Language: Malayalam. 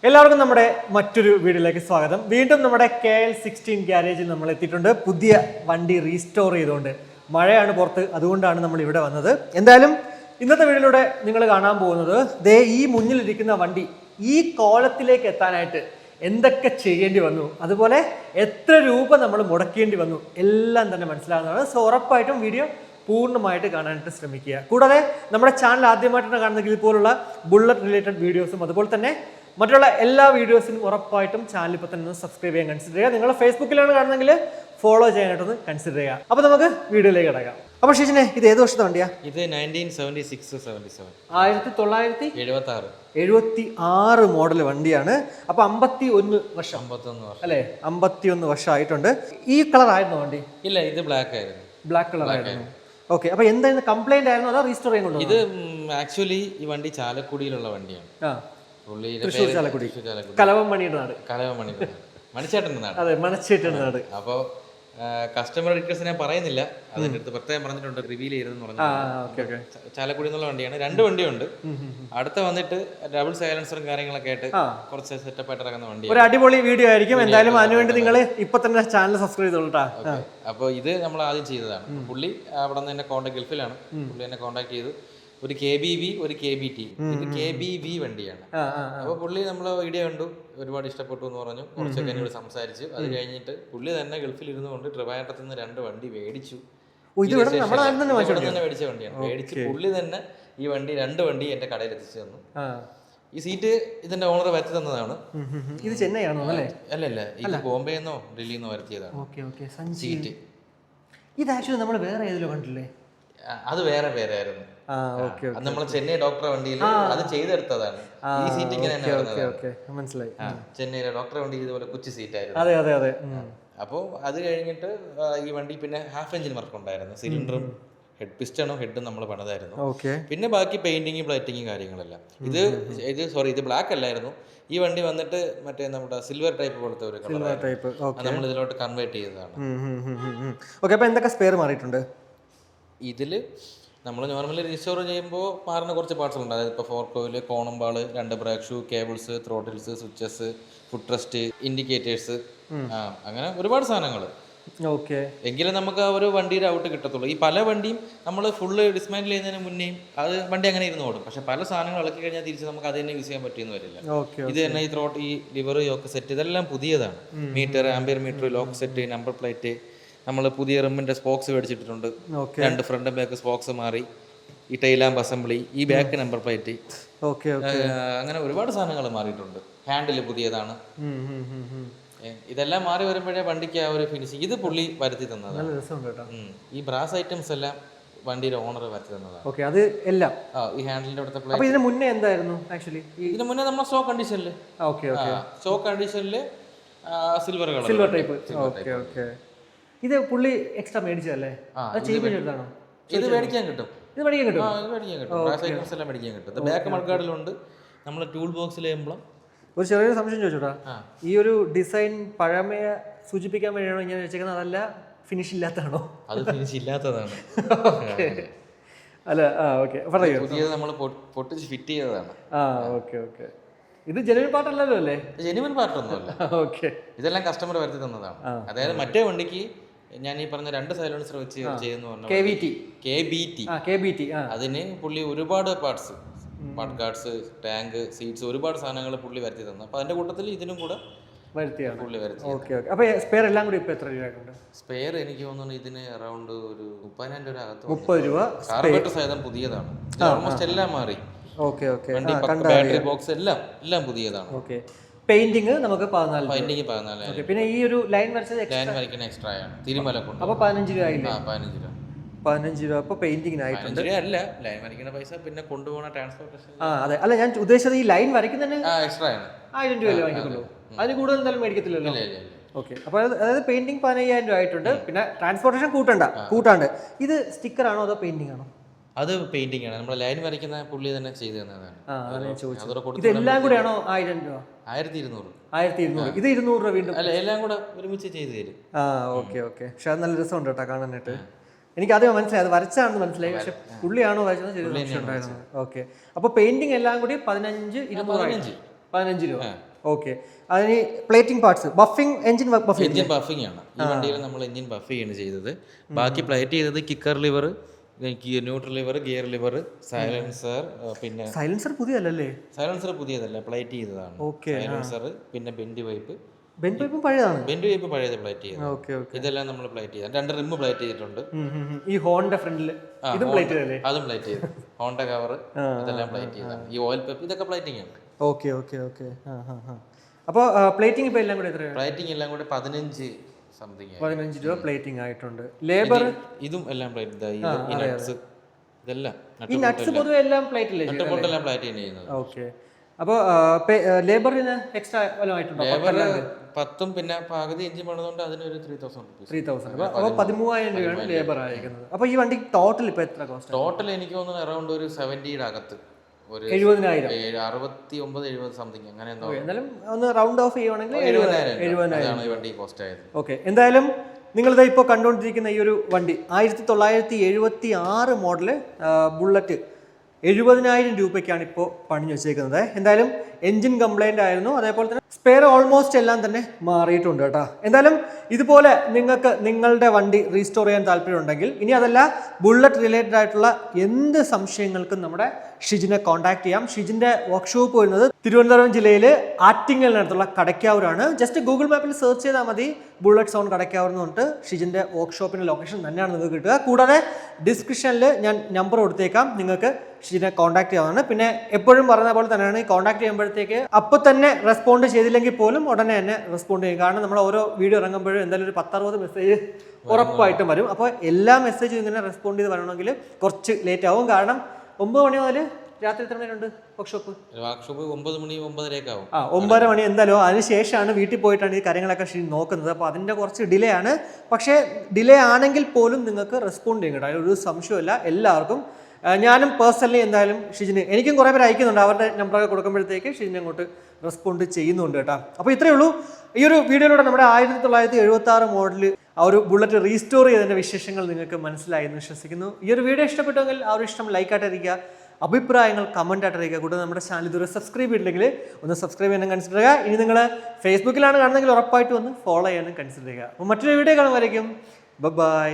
എല്ലാവർക്കും നമ്മുടെ മറ്റൊരു വീഡിയോയിലേക്ക് സ്വാഗതം. വീണ്ടും നമ്മുടെ KL16 ഗ്യാരേജിൽ നമ്മൾ എത്തിയിട്ടുണ്ട്. പുതിയ വണ്ടി റീസ്റ്റോർ ചെയ്തുകൊണ്ട്. മഴയാണ് പുറത്ത്, അതുകൊണ്ടാണ് നമ്മൾ ഇവിടെ വന്നത്. എന്തായാലും ഇന്നത്തെ വീഡിയോയിലൂടെ നിങ്ങൾ കാണാൻ പോകുന്നത് ദേ ഈ മുന്നിലിരിക്കുന്ന വണ്ടി ഈ കോലത്തിലേക്ക് എത്താനായിട്ട് എന്തൊക്കെ ചെയ്യേണ്ടി വന്നു, അതുപോലെ എത്ര രൂപ നമ്മൾ മുടക്കേണ്ടി വന്നു, എല്ലാം തന്നെ മനസ്സിലാകുന്നതാണ്. സോ ഉറപ്പായിട്ടും വീഡിയോ പൂർണ്ണമായിട്ട് കാണാനായിട്ട് ശ്രമിക്കുക. കൂടാതെ നമ്മുടെ ചാനൽ ആദ്യമായിട്ടാണ് കാണുന്നതെങ്കിൽ ഇതുപോലുള്ള ബുള്ളറ്റ് റിലേറ്റഡ് വീഡിയോസും അതുപോലെ തന്നെ മറ്റുള്ള എല്ലാ വീഡിയോസിനും ഉറപ്പായിട്ടും ചാനൽ ഇപ്പോൾ തന്നെ സബ്സ്ക്രൈബ് ചെയ്യാൻ കൺസിഡർ ചെയ്യുക. നിങ്ങൾ ഫേസ്ബുക്കിലാണ് കാണുന്നെങ്കിൽ ഫോളോ ചെയ്യാനായിട്ടൊന്ന് കൺസിഡർ ചെയ്യുക. അപ്പോൾ നമുക്ക് വീഡിയോയിലേക്ക് കിടക്കാം. അപ്പോൾ ഷീജിനെ, ഇത് ഏത് വർഷത്തെ വണ്ടിയാ? ഇത് 1976-77 1976 മോഡൽ വണ്ടിയാണ്. അപ്പോൾ 51 വർഷം അല്ലേ? 51 വർഷമായിട്ടുണ്ട്. ഈ കളർ ആയിരുന്നു വണ്ടി? ഇല്ല, ഇത് ബ്ലാക്ക് ആയിരുന്നു. ബ്ലാക്ക് കളർ ആയിരുന്നു. ഓക്കെ. അപ്പോൾ എന്തായിരുന്നു, കംപ്ലൈന്റ് ആയിരുന്നു അതോ റീസ്റ്റോർ ചെയ്യാൻ കൊണ്ടുവന്നത്? ഇത് ആക്ച്വലി ഈ വണ്ടി ചാലക്കുടിയിലുള്ള വണ്ടിയാണ്. തൃശ്ശൂർ ചാലക്കുടി, കലവമണിയുടെ നാട്. മണിച്ചേട്ടൻ്റെ നാട്. അതെ, മണിച്ചേട്ടൻ്റെ നാട്. അപ്പോൾ കസ്റ്റമർ ഡീറ്റെയിൽസ് ഞാൻ പറയുന്നില്ല, അതിൻ്റെ അടുത്ത് പ്രത്യേകം പറഞ്ഞിട്ടുണ്ട്, റിവീൽ ചെയ്തെന്ന് പറഞ്ഞു. ചാലക്കുടി എന്നുള്ള വണ്ടിയാണ്. 2 വണ്ടിയുണ്ട്. അടുത്ത വന്നിട്ട് ഡബിൾ സൈലൻസറും കാര്യങ്ങളൊക്കെ ആയിട്ട് കുറച്ച് സെറ്റപ്പ് ആയിട്ട് ഇറങ്ങുന്ന വണ്ടിയാണ്. ഒരു അടിപൊളി വീഡിയോ ആയിരിക്കും. എന്തായാലും അതിനുവേണ്ടി നിങ്ങൾ ഇപ്പൊ തന്നെ ചാനൽ സബ്സ്ക്രൈബ് ചെയ്തോളൂ. അപ്പോൾ ഇത് നമ്മൾ ആദ്യം ചെയ്തതാണ്. പുള്ളി അവിടെ നിന്ന് എന്നെ കോൺടാക്ട്, ഗൾഫിലാണ്, പുള്ളി എന്നെ കോൺടാക്ട് ചെയ്തു. ഒരു KBV, ഒരു KBT. ഇത് KBV വണ്ടിയാണ്. അപ്പോൾ പുള്ളി നമ്മളെ വീഡിയോ കണ്ടു, ഒരുപാട് ഇഷ്ടപ്പെട്ടു എന്ന് പറഞ്ഞു. കുറച്ചൊക്കെ എന്നോട് സംസാരിച്ചു. അത് കഴിഞ്ഞിട്ട് പുള്ളി തന്നെ ഗൾഫിൽ ഇരുന്നു കൊണ്ട് ട്രിവാൻഡ്രത്ത് നിന്ന് 2 വണ്ടി മേടിച്ചു. മേടിച്ച വണ്ടിയാണ്. മേടിച്ച് പുള്ളി തന്നെ ഈ വണ്ടി 2 വണ്ടി എന്റെ കടയിൽ എത്തിച്ചു തന്നു. ഈ സീറ്റ് ഇതിന്റെ ഓണർ വരുത്തി തന്നതാണ്. ഇത് ചെന്നൈ ആണോ? അല്ലല്ല, ഇത് ബോംബെന്നോ ഡൽഹിന്നോ വരുത്തിയതാണ് സീറ്റ്. ഇത് ആക്ച്വലി നമ്മൾ വേറെ ഏതിലോ കണ്ടില്ലേ? അത് വേറെ പേരായിരുന്നു. നമ്മളെ ചെന്നൈ ഡോക്ടറെ വണ്ടിയിൽ അത് ചെയ്തെടുത്തതാണ്. ഈ സീറ്റ് ഇങ്ങനെ മനസ്സിലായി. ചെന്നൈയിലെ ഡോക്ടറെ വണ്ടിയിൽ ഇതുപോലെ കൊച്ചു സീറ്റായിരുന്നു. അതെ അതെ അതെ. അപ്പോൾ അത് കഴിഞ്ഞിട്ട് ഈ വണ്ടി പിന്നെ ഹാഫ് എഞ്ചിൻ വർക്ക് ഉണ്ടായിരുന്നു. സിലിണ്ടറും ഹെഡ് പിസ്റ്റണും ഹെഡും നമ്മൾ പണിതായിരുന്നു. പിന്നെ ബാക്കി പെയിന്റിങ് പ്ലേറ്റിങ് കാര്യങ്ങളെല്ലാം. ഇത് ബ്ലാക്ക് അല്ലായിരുന്നു. ഈ വണ്ടി വന്നിട്ട് മറ്റേ നമ്മുടെ സിൽവർ ടൈപ്പ് പോലത്തെ ഒരു കളർ നമ്മൾ ഇതിലോട്ട് കൺവേർട്ട് ചെയ്തതാണ്. അപ്പോൾ എന്തൊക്കെ സ്പെയർ മാറിയിട്ടുണ്ട് ഇതിൽ? നമ്മൾ നോർമലി റീസ്റ്റോർ ചെയ്യുമ്പോൾ മാറുന്ന കുറച്ച് പാർട്സുകളുണ്ട്. അതായത് ഇപ്പോൾ ഫോർക്ക് ഓയിൽ, കോണമ്പാൾ, 2 brake shoe, cables, throttles, switches, foot rest, indicators, അങ്ങനെ ഒരുപാട് സാധനങ്ങൾ. എങ്കിലും നമുക്ക് ആ ഒരു വണ്ടിയുടെ ഔട്ട് കിട്ടത്തുള്ളൂ. ഈ പല വണ്ടിയും നമ്മൾ ഫുള്ള് ഡിസ്മാൻഡിൽ ചെയ്യുന്നതിന് മുന്നേയും അത് വണ്ടി അങ്ങനെ ഇരുന്ന് ഓടും. പക്ഷെ പല സാധനങ്ങൾ ഇളക്കി കഴിഞ്ഞാൽ തിരിച്ച് നമുക്ക് അത് തന്നെ യൂസ് ചെയ്യാൻ പറ്റിയെന്ന് വരില്ല. ഇത് തന്നെ ഈ ത്രോട്ട്, ഈ ലിവർ, യോക്ക് സെറ്റ്, ഇതെല്ലാം പുതിയതാണ്. Meter, ampere meter, lock set, number plate, നമ്മൾ പുതിയ റിമ്മിന്റെ സ്പോക്സ് മേടിച്ചിട്ടുണ്ട്. 2 ഫ്രണ്ട് ബാക്ക് സ്പോക്സ് മാറി, ഈ ടൈലാമ്പ് അസംബ്ലി, ഈ ബാക്ക് നമ്പർ പ്ലേറ്റ്, അങ്ങനെ ഒരുപാട് സാധനങ്ങൾ മാറിയിട്ടുണ്ട്. ഹാൻഡിൽ പുതിയതാണ്. ഇതെല്ലാം മാറി വരുമ്പോഴേ വണ്ടിക്ക് ആ ഒരു ഫിനിഷിങ്. ഇത് പുള്ളി വരുത്തി തന്നതാണ്. ഈ ബ്രാസ് ഐറ്റംസ് എല്ലാം വണ്ടിയുടെ ഓണർ വരുത്തി തന്നതാണ്. ഈ ഹാൻഡിലിന്റെ അവിടുത്തെ പ്ലേറ്റ്. ഇതിന് മുന്നേ എന്തായിരുന്നു ആക്ച്വലി? ഇതിന് മുന്നേ നമ്മൾ സ്റ്റോക്ക് കണ്ടീഷനിൽ സിൽവർ കളർ, സിൽവർ ടൈപ്പ്. ഇത് പുള്ളി എക്സ്ട്രാ മേടിച്ചതല്ലേ? ഇത് മേടിക്കാൻ കിട്ടും. ബാക്ക് മഡ്ഗാർഡിലുണ്ട്. നമ്മളെ ടൂൾ ബോക്സിലെ എംബ്ലം. ഒരു ചെറിയൊരു സംശയം ചോദിച്ചോട്ടാ, ഈ ഒരു ഡിസൈൻ പഴമയെ സൂചിപ്പിക്കാൻ വേണ്ടിയാണോ ഇങ്ങനെ വെച്ചേക്കുന്നത്, അതല്ല ഫിനിഷ് ഇല്ലാത്തതാണോ? അത് ഫിനിഷ് ഇല്ലാത്തതാണ്. അല്ല, പുതിയത് നമ്മൾ പൊട്ടിച്ച് ഫിറ്റ് ചെയ്തതാണ്. ഇത് ജെനുവിൻ പാർട്ട് അല്ലല്ലോ അല്ലേ? ജെനുവിൻ പാർട്ടൊന്നുമല്ല. ഇതെല്ലാം കസ്റ്റമർ വരുത്തി തന്നതാണ്. അതായത് മറ്റേ വണ്ടിക്ക് ഞാൻ ഈ പറഞ്ഞ 2 സൈലൻസർ വെച്ച് ചെയ്യുന്ന KBT, അതിന് പുള്ളി ഒരുപാട് parts, part guards, tank, seats, ഒരുപാട് സാധനങ്ങൾ പുള്ളി വരുത്തി തന്നു. അപ്പൊ അതിന്റെ കൂട്ടത്തിൽ ഇതിനും കൂടെ പുള്ളി വരുത്തി. സ്പെയർ എല്ലാം കൂടി ഇപ്പൊ എത്ര രൂപ? സ്പെയർ എനിക്ക് തോന്നുന്നു ഇതിന് അറൗണ്ട് ഒരു 30,000 രൂപ അകത്ത്. 30 രൂപ. കാർബറേറ്റർ സഹിതം പുതിയതാണ്. ഓൾമോസ്റ്റ് എല്ലാം മാറി. ബാറ്ററി ബോക്സ് എല്ലാം പുതിയതാണ്. പെയിന്റിംഗ് നമുക്ക് 14. പിന്നെ ഈ ഒരു ലൈൻ വരച്ചത് എക്സ്ട്രാ ആണ്. തിരുമല കൊണ്ട്. അപ്പൊ 15 രൂപ ആയില്ലേ? 15 രൂപ. അപ്പൊ പെയിന്റിങ്ങിനായിട്ടുണ്ട്. അല്ല, ലൈൻ വരയ്ക്കുന്ന പൈസ പിന്നെ കൊണ്ടുപോകുന്ന ട്രാൻസ്പോർട്ടേഷൻ. അതെ, അല്ല ഞാൻ ഉദ്ദേശിച്ചത് ഈ ലൈൻ വരയ്ക്കുന്നതിന് എക്സ്ട്രാ ആണ്. 1000 രൂപയല്ലേ വാങ്ങിക്കത്തുള്ളൂ? അതിന് കൂടുതൽ എന്തായാലും മേടിക്കത്തില്ലല്ലോ. അപ്പൊ അതായത് പെയിന്റിംഗ് 15,000 രൂപ ആയിട്ടുണ്ട്. പിന്നെ ട്രാൻസ്പോർട്ടേഷൻ കൂട്ടാണ്ട്. ഇത് സ്റ്റിക്കർ ആണോ അതോ പെയിന്റിംഗ് ആണോ? അത് പെയിന്റിംഗ് ആണ്. നമ്മൾ ലൈൻ വരയ്ക്കുന്ന പുള്ളി തന്നെ ചെയ്തു തന്നതാണ്. ഇതെല്ലാം കൂടെയാണോ 1000 രൂപ? 1200. ഇത് 200 രൂപ വീണ്ടും. അല്ല, എല്ലാം കൂടെ ഒരുമിച്ച് ചെയ്തു തരും. പക്ഷെ അത് നല്ല രസമുണ്ട് കേട്ടോ കാണാനായിട്ട്. എനിക്ക് ആദ്യം മനസ്സിലായി, അത് വരച്ചാണെന്ന് മനസ്സിലായി. പക്ഷെ പുള്ളിയാണോ വരച്ചത് ചെറിയ സംശയം ഉണ്ടായിരുന്നു. അപ്പൊ പെയിന്റിംഗ് എല്ലാം കൂടി 15 രൂപ. ഓക്കെ. അതിന് plating parts buffing engine buffing engine buffing ആണ് ഈ വണ്ടിയിൽ നമ്മൾ എഞ്ചിൻ ബഫ് ചെയ്യാണ് ചെയ്തത്. ബാക്കി പ്ലേറ്റ് ചെയ്തത് kicker liver, neutral liver, gear lever, silencer, പിന്നെ സൈലൻസർ പുതിയതല്ലേ? സൈലൻസർ പുതിയതല്ല, പ്ലേറ്റ് ചെയ്തതാണ്. സൈലൻസർ, പിന്നെ ബെൻഡ് പൈപ്പ്. ബെൻഡ് പൈപ്പും പഴയതാണ്. ബെൻഡ് പൈപ്പ് പഴയത് പ്ലേറ്റ് ചെയ്തത്. Okay okay. ഇതെല്ലാം നമ്മൾ പ്ലേറ്റ് ചെയ്ത 2 റിം പ്ലേറ്റ് ചെയ്തിട്ടുണ്ട്. ഈ ഹോണിന്റെ ഫ്രണ്ടിൽ ഇതും പ്ലേറ്റ് ചെയ്തല്ലേ? അതും പ്ലേറ്റ് ചെയ്തു. ഹോണ്ട കവർ ഇതെല്ലാം പ്ലേറ്റ് ചെയ്തതാണ്. ഈ ഓയിൽ പൈപ്പ് ഇതൊക്കെ പ്ലേറ്റിംഗ് ആണ്. Okay okay okay. അപ്പോൾ പ്ലേറ്റിംഗ് ഇപ്പോൾ എല്ലാം കൂടെ എത്രയാണ്? പ്ലേറ്റിംഗ് എല്ലാം കൂടെ 15 സംതിങ് 15 രൂപ പ്ലേറ്റിംഗ് ആയിട്ടുണ്ട്. ലേബർ ഇതും എല്ലാം പ്ലേറ്റ് ഇതെല്ലാം ഈ നട്ട്സ് പൊതുവെ എല്ലാം പ്ലേറ്റ് അല്ലേ? എല്ലാം പ്ലേറ്റ് ചെയ്യുന്നത്. ഓക്കെ. അപ്പോൾ ലേബറിന് എക്സ്ട്രാ വല്ലതും ആയിട്ടുണ്ടോ? ലേബർ 10 പിന്നെ പകുതി എഞ്ചിൻ പണിതുകൊണ്ട് അതിനൊരു 3000 റുപ്പീസ്. 3000. അപ്പോൾ 13,000 രൂപയാണ് ലേബർ ആയിരിക്കുന്നത്. അപ്പോൾ ഈ വണ്ടി ടോട്ടൽ ഇപ്പോൾ എത്ര കോസ്റ്റ്? ടോട്ടൽ എനിക്ക് തോന്നുന്നു അറൗണ്ട് ഒരു 70യുടെ അകത്ത് ഒരു 70,000, 69-70 സംതിങ് അങ്ങനെ എന്തോ. എന്നാലും ഒന്ന് റൗണ്ട് ഓഫ് ചെയ്യുവാണെങ്കിൽ 70,000 ഈ വണ്ടി കോസ്റ്റ് ആയത്. ഓക്കെ. എന്തായാലും നിങ്ങളിത് ഇപ്പോൾ കണ്ടുകൊണ്ടിരിക്കുന്ന ഈ ഒരു വണ്ടി 1976 മോഡല് ബുള്ളറ്റ് 70,000 രൂപയ്ക്കാണ് ഇപ്പോൾ പണിഞ്ഞു വെച്ചേക്കുന്നത്. എന്തായാലും എൻജിൻ കംപ്ലൈൻ്റ് ആയിരുന്നു, അതേപോലെ തന്നെ സ്പെയർ ഓൾമോസ്റ്റ് എല്ലാം തന്നെ മാറിയിട്ടുണ്ട് കേട്ടോ. എന്തായാലും ഇതുപോലെ നിങ്ങൾക്ക് നിങ്ങളുടെ വണ്ടി റീസ്റ്റോർ ചെയ്യാൻ താല്പര്യമുണ്ടെങ്കിൽ, ഇനി അതല്ല ബുള്ളറ്റ് റിലേറ്റഡ് ആയിട്ടുള്ള എന്ത് സംശയങ്ങൾക്കും നമ്മുടെ ഷിജിനെ കോൺടാക്ട് ചെയ്യാം. ഷിജിൻ്റെ വർക്ക്ഷോപ്പ് വരുന്നത് തിരുവനന്തപുരം ജില്ലയിൽ ആറ്റിങ്ങലിനടുത്തുള്ള കടയ്ക്കാവൂരാണ്. ജസ്റ്റ് ഗൂഗിൾ മാപ്പിൽ സെർച്ച് ചെയ്താൽ മതി ബുള്ളറ്റ് സൗണ്ട് കടയ്ക്കാവൂർ എന്ന് പറഞ്ഞിട്ട് ഷിജിൻ്റെ വർക്ക്ഷോപ്പിൻ്റെ ലൊക്കേഷൻ തന്നെയാണ് നിങ്ങൾക്ക് കിട്ടുക. കൂടാതെ ഡിസ്ക്രിപ്ഷനിൽ ഞാൻ നമ്പർ കൊടുത്തേക്കാം, നിങ്ങൾക്ക് ഷിജിനെ കോൺടാക്ട് ചെയ്യാവുന്നതാണ്. പിന്നെ എപ്പോഴും പറയുന്ന പോലെ തന്നെയാണ്, ഈ കോൺടാക്ട് ചെയ്യുമ്പോഴത്തേക്ക് അപ്പോൾ തന്നെ റെസ്പോണ്ട് ചെയ്തില്ലെങ്കിൽ പോലും ഉടനെ തന്നെ റെസ്പോണ്ട് ചെയ്യും. കാരണം നമ്മൾ ഓരോ വീഡിയോ ഇറങ്ങുമ്പോഴും എന്തായാലും ഒരു 10-60 മെസ്സേജ് ഉറപ്പായിട്ടും വരും. അപ്പോൾ എല്ലാ മെസ്സേജും ഇങ്ങനെ റെസ്പോണ്ട് ചെയ്ത് വരണമെങ്കിൽ കുറച്ച് ലേറ്റ് ആവും. കാരണം 9 മണി മുതൽ രാത്രി എത്ര മണിയുണ്ട് വർക്ക്ഷോപ്പ്? 9 മണി 9:30 ആവും. 9:30 മണി എന്തായാലും. അതിനുശേഷമാണ് വീട്ടിൽ പോയിട്ടാണ് ഈ കാര്യങ്ങളൊക്കെ നോക്കുന്നത്. അപ്പോൾ അതിൻ്റെ കുറച്ച് ഡിലേ ആണ്. പക്ഷേ ഡിലേ ആണെങ്കിൽ പോലും നിങ്ങൾക്ക് റെസ്പോണ്ട് ചെയ്യും കേട്ടോ, അതിലൊരു സംശയമില്ല. എല്ലാവർക്കും ഞാനും പേഴ്സണലി എന്തായാലും ഷിജിന്, എനിക്കും കുറേ പേര് അയക്കുന്നുണ്ട്, അവരുടെ നമ്പറൊക്കെ കൊടുക്കുമ്പോഴത്തേക്ക് ഷിജിനെ അങ്ങോട്ട് റെസ്പോണ്ട് ചെയ്യുന്നുണ്ട് കേട്ടോ. അപ്പോൾ ഇത്രയേ ഉള്ളൂ ഈ ഒരു വീഡിയോയിലൂടെ. നമ്മുടെ 1976 മോഡൽ ആ ഒരു ബുള്ളറ്റ് റീസ്റ്റോർ ചെയ്തതിൻ്റെ വിശേഷങ്ങൾ നിങ്ങൾക്ക് മനസ്സിലായി എന്ന് വിശ്വസിക്കുന്നു. ഈ ഒരു വീഡിയോ ഇഷ്ടപ്പെട്ടെങ്കിൽ ആ ഒരു ഇഷ്ടം ലൈക്കായിട്ടിരിക്കുക, അഭിപ്രായങ്ങൾ കമൻ്റ് ആയിട്ടിരിക്കുക. കൂടാതെ നമ്മുടെ ചാനൽ ഇതുവരെ സബ്സ്ക്രൈബ് ചെയ്തില്ലെങ്കിൽ ഒന്ന് സബ്സ്ക്രൈബ് ചെയ്യാനും കൺസിഡർ ചെയ്യുക. ഇനി നിങ്ങൾ ഫേസ്ബുക്കിലാണ് കാണുന്നതെങ്കിൽ ഉറപ്പായിട്ടും ഒന്ന് ഫോളോ ചെയ്യാനും കൺസിഡർ ചെയ്യുക. അപ്പോൾ മറ്റൊരു വീഡിയോ കാണുമായിരിക്കും. ബൈ.